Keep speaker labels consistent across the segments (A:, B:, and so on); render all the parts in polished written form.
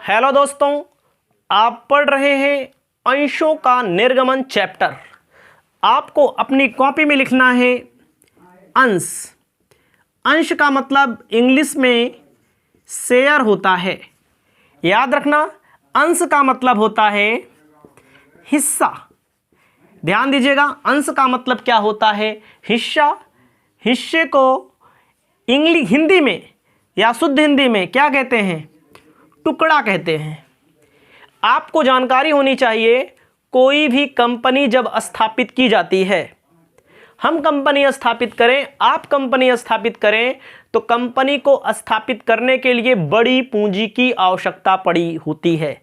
A: Hello दोस्तों, आप पढ़ रहे हैं अंशों का निर्गमन चैप्टर। आपको अपनी कॉपी में लिखना है अंश। अंश का मतलब इंग्लिश में शेयर होता है। याद रखना, अंश का मतलब होता है हिस्सा। ध्यान दीजिएगा, अंश का मतलब क्या होता है? हिस्सा। हिस्से को हिंदी में या शुद्ध हिंदी में क्या कहते हैं? टुकड़ा कहते हैं। आपको जानकारी होनी चाहिए, कोई भी कंपनी जब स्थापित की जाती है, हम कंपनी स्थापित करें, आप कंपनी स्थापित करें, तो कंपनी को स्थापित करने के लिए बड़ी पूंजी की आवश्यकता पड़ी होती है।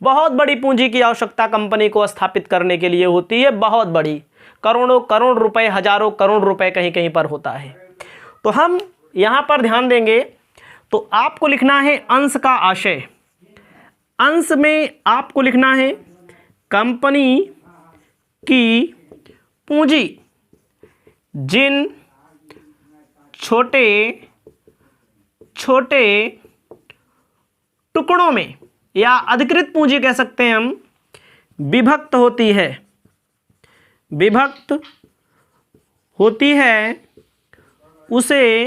A: बहुत बड़ी पूंजी की आवश्यकता कंपनी को स्थापित करने के लिए होती है, बहुत बड़ी, करोड़ों करोड़ रुपए, हजारों करोड़ रुपए कहीं कहीं पर होता है। तो हम यहां पर ध्यान देंगे। तो आपको लिखना है अंश का आशय। अंश में आपको लिखना है कंपनी की पूंजी जिन छोटे छोटे टुकड़ों में, या अधिकृत पूंजी कह सकते हैं हम, विभक्त होती है, विभक्त होती है, उसे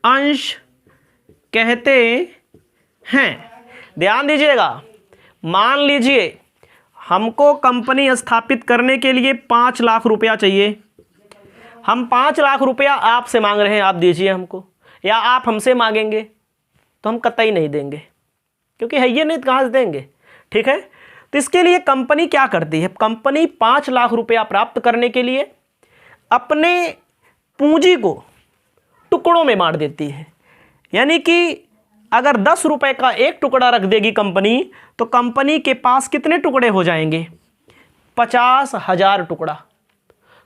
A: अंश कहते हैं। ध्यान दीजिएगा, मान लीजिए हमको कंपनी स्थापित करने के लिए 5 लाख रुपया चाहिए। हम 5 लाख रुपया आपसे मांग रहे हैं, आप दीजिए हमको, या आप हमसे मांगेंगे तो हम कतई नहीं देंगे, क्योंकि है ये नहीं तो कहाँ से देंगे। ठीक है, तो इसके लिए कंपनी क्या करती है? कंपनी 5 लाख रुपया प्राप्त करने के लिए अपने पूंजी को टुकड़ों में बांट देती है। यानी कि अगर 10 रुपए का एक टुकड़ा रख देगी कंपनी, तो कंपनी के पास कितने टुकड़े हो जाएंगे? 50,000 टुकड़ा।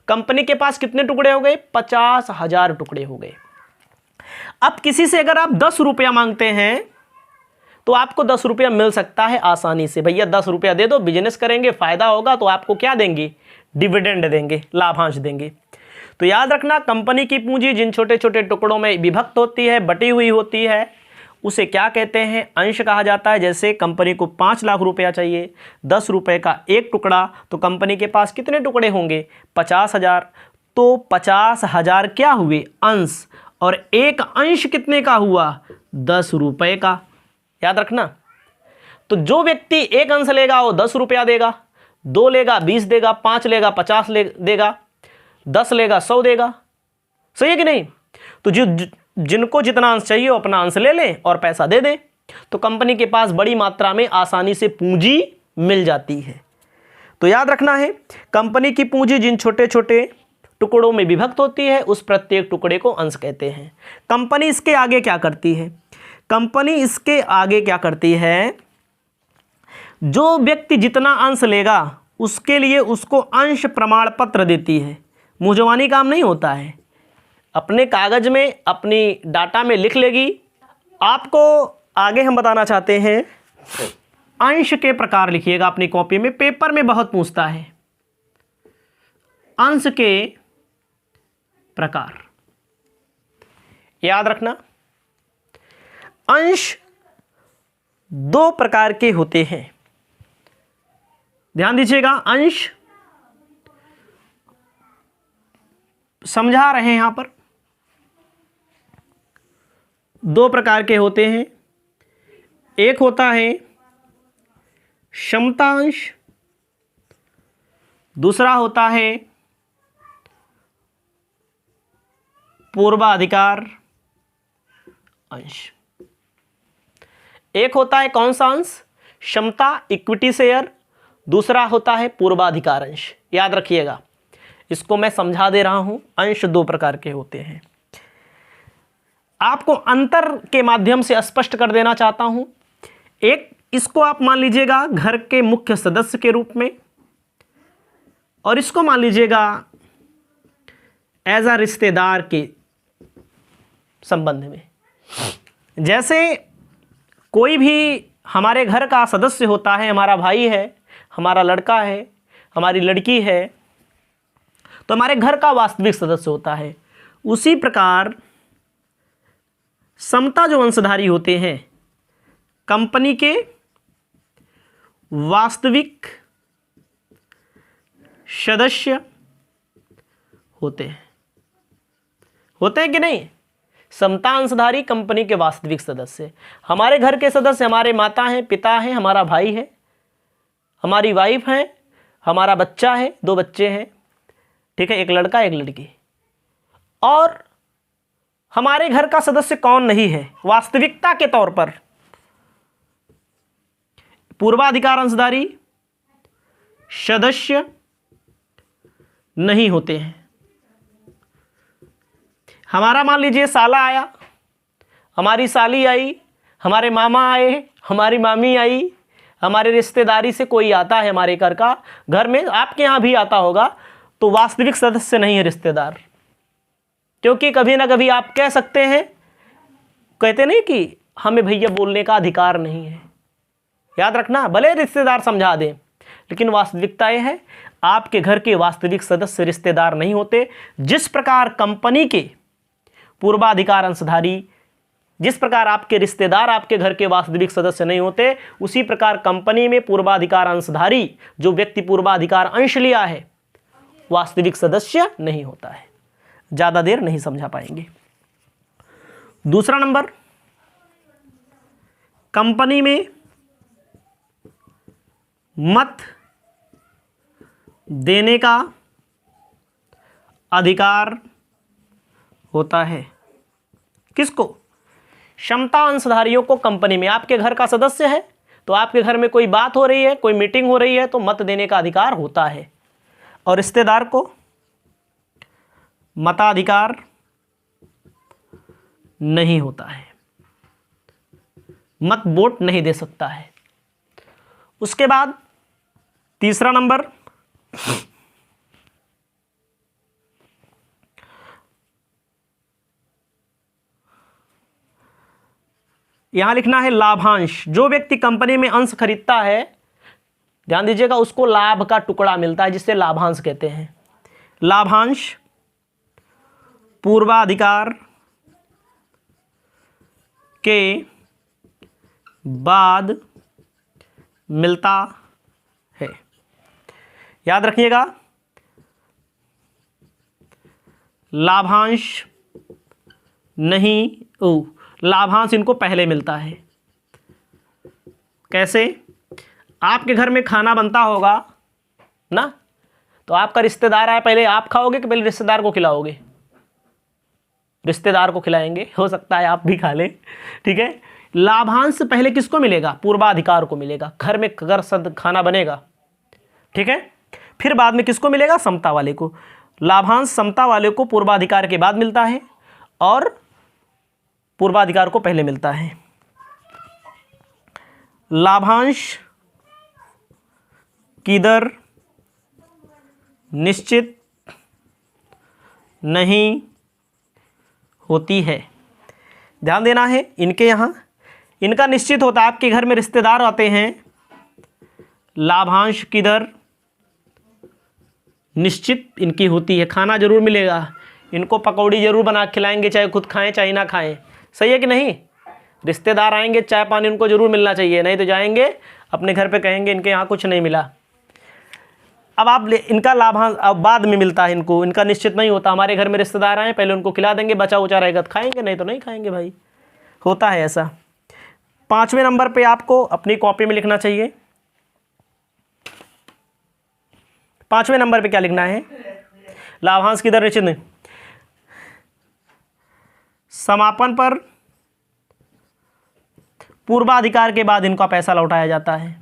A: कंपनी के पास कितने टुकड़े हो गए? 50,000 टुकड़े हो गए। अब किसी से अगर आप 10 रुपया मांगते हैं तो आपको 10 रुपया मिल सकता है आसानी से। भैया 10 रुपया दे दो, बिजनेस करेंगे, फायदा होगा, तो आपको क्या देंगे? डिविडेंड देंगे, लाभांश देंगे। तो याद रखना, कंपनी की पूंजी जिन छोटे छोटे टुकड़ों में विभक्त होती है, बटी हुई होती है, उसे क्या कहते हैं? अंश कहा जाता है। जैसे कंपनी को 5 लाख रुपया चाहिए, 10 रुपए का एक टुकड़ा, तो कंपनी के पास कितने टुकड़े होंगे? 50,000। तो 50,000 क्या हुए? अंश। और एक अंश कितने का हुआ? 10 रुपए का। याद रखना, तो जो व्यक्ति एक अंश लेगा वो 10 रुपया देगा, 2 लेगा 20 देगा, 5 लेगा 50 देगा, 10 लेगा 100 देगा। सही है कि नहीं? तो जिनको जितना अंश चाहिए वो अपना अंश ले लें और पैसा दे दें, तो कंपनी के पास बड़ी मात्रा में आसानी से पूंजी मिल जाती है। तो याद रखना है, कंपनी की पूंजी जिन छोटे छोटे टुकड़ों में विभक्त होती है, उस प्रत्येक टुकड़े को अंश कहते हैं। कंपनी इसके आगे क्या करती है? कंपनी इसके आगे क्या करती है? जो व्यक्ति जितना अंश लेगा उसके लिए उसको अंश प्रमाण पत्र देती है। मुंहजबानी काम नहीं होता है, अपने कागज में, अपनी डाटा में लिख लेगी। आपको आगे हम बताना चाहते हैं, अंश के प्रकार लिखिएगा अपनी कॉपी में, पेपर में बहुत पूछता है। अंश के प्रकार याद रखना, अंश 2 प्रकार के होते हैं। ध्यान दीजिएगा, अंश समझा रहे हैं यहां पर, 2 प्रकार के होते हैं। एक होता है क्षमता अंश, दूसरा होता है पूर्वाधिकार अंश। एक होता है कौन सा अंश? क्षमता, इक्विटी शेयर। दूसरा होता है पूर्वाधिकार अंश। याद रखिएगा, इसको मैं समझा दे रहा हूं। अंश 2 प्रकार के होते हैं। आपको अंतर के माध्यम से स्पष्ट कर देना चाहता हूं। एक, इसको आप मान लीजिएगा घर के मुख्य सदस्य के रूप में, और इसको मान लीजिएगा एज अ रिश्तेदार के संबंध में। जैसे कोई भी हमारे घर का सदस्य होता है, हमारा भाई है, हमारा लड़का है, हमारी लड़की है, तो हमारे घर का वास्तविक सदस्य होता है। उसी प्रकार समता जो अंशधारी होते हैं, कंपनी के वास्तविक सदस्य होते हैं कि नहीं? समता अंशधारी कंपनी के वास्तविक सदस्य, हमारे घर के सदस्य हमारे माता हैं, पिता हैं, हमारा भाई है, हमारी वाइफ है, हमारा बच्चा है, 2 बच्चे हैं, ठीक है, एक लड़का एक लड़की। और हमारे घर का सदस्य कौन नहीं है वास्तविकता के तौर पर? पूर्वाधिकार अंशधारी सदस्य नहीं होते हैं। हमारा मान लीजिए साला आया, हमारी साली आई, हमारे मामा आए, हमारी मामी आई, हमारे रिश्तेदारी से कोई आता है हमारे घर में, आपके यहाँ भी आता होगा, तो वास्तविक सदस्य नहीं है रिश्तेदार। क्योंकि कभी ना कभी आप कह सकते हैं, कहते नहीं कि हमें भैया बोलने का अधिकार नहीं है, याद रखना, भले रिश्तेदार समझा दें, लेकिन वास्तविकता यह है आपके घर के वास्तविक सदस्य रिश्तेदार नहीं होते। जिस प्रकार कंपनी के पूर्वाधिकार अंशधारी, जिस प्रकार आपके रिश्तेदार आपके घर के वास्तविक सदस्य नहीं होते, उसी प्रकार कंपनी में पूर्वाधिकार अंशधारी जो व्यक्ति पूर्वाधिकार अंश लिया है वास्तविक सदस्य नहीं होता है। ज़्यादा देर नहीं समझा पाएंगे। दूसरा नंबर, कंपनी में मत देने का अधिकार होता है। किसको? क्षमता अंशधारियों को कंपनी में। आपके घर का सदस्य है तो आपके घर में कोई बात हो रही है, कोई मीटिंग हो रही है, तो मत देने का अधिकार होता है। और रिश्तेदार को मताधिकार नहीं होता है, मत वोट नहीं दे सकता है। उसके बाद तीसरा नंबर, यहां लिखना है लाभांश। जो व्यक्ति कंपनी में अंश खरीदता है, ध्यान दीजिएगा, उसको लाभ का टुकड़ा मिलता है जिसे लाभांश कहते हैं। लाभांश पूर्वाधिकार के बाद मिलता है। याद रखिएगा, लाभांश नहीं, लाभांश इनको पहले मिलता है। कैसे? आपके घर में खाना बनता होगा ना, तो आपका रिश्तेदार आया, पहले आप खाओगे कि पहले रिश्तेदार को खिलाओगे? रिश्तेदार को खिलाएंगे, हो सकता है आप भी खा लें, ठीक है। लाभांश पहले किसको मिलेगा? पूर्वाधिकार को मिलेगा। घर में अगर खाना बनेगा, ठीक है, फिर बाद में किसको मिलेगा? समता वाले को। लाभांश समता वाले को पूर्वाधिकार के बाद मिलता है और पूर्वाधिकार को पहले मिलता है। लाभांश की दर निश्चित नहीं होती है। ध्यान देना है, इनके यहाँ इनका निश्चित होता है। आपके घर में रिश्तेदार आते हैं, लाभांश की दर निश्चित इनकी होती है। खाना जरूर मिलेगा, इनको पकौड़ी जरूर बना के खिलाएंगे, चाहे खुद खाएं चाहे ना खाएं। सही है कि नहीं? रिश्तेदार आएंगे, चाय पानी उनको जरूर मिलना चाहिए, नहीं तो जाएंगे अपने घर पे कहेंगे इनके यहाँ कुछ नहीं मिला। अब आप इनका लाभांश अब बाद में मिलता है, इनको इनका निश्चित नहीं होता। हमारे घर में रिश्तेदार आए, पहले उनको खिला देंगे, बचा उचा रहेगा तो खाएंगे, नहीं तो नहीं खाएंगे भाई, होता है ऐसा। 5वें नंबर पे आपको अपनी कॉपी में लिखना चाहिए। 5वें नंबर पे क्या लिखना है? लाभांश की दर निश्चित नहीं, समापन पर पूर्वाधिकार के बाद इनका पैसा लौटाया जाता है।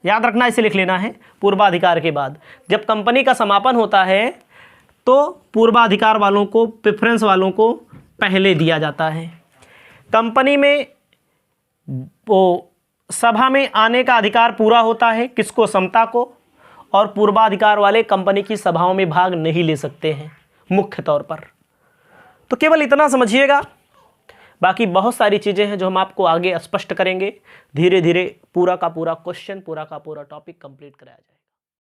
A: याद रखना, इसे लिख लेना है, पूर्वाधिकार के बाद। जब कंपनी का समापन होता है तो पूर्वाधिकार वालों को, प्रेफरेंस वालों को पहले दिया जाता है। कंपनी में वो सभा में आने का अधिकार पूरा होता है, किसको? समता को। और पूर्वाधिकार वाले कंपनी की सभाओं में भाग नहीं ले सकते हैं मुख्य तौर पर। तो केवल इतना समझिएगा, बाकी बहुत सारी चीज़ें हैं जो हम आपको आगे स्पष्ट करेंगे। धीरे धीरे पूरा का पूरा क्वेश्चन, पूरा का पूरा टॉपिक कंप्लीट कराया जाए।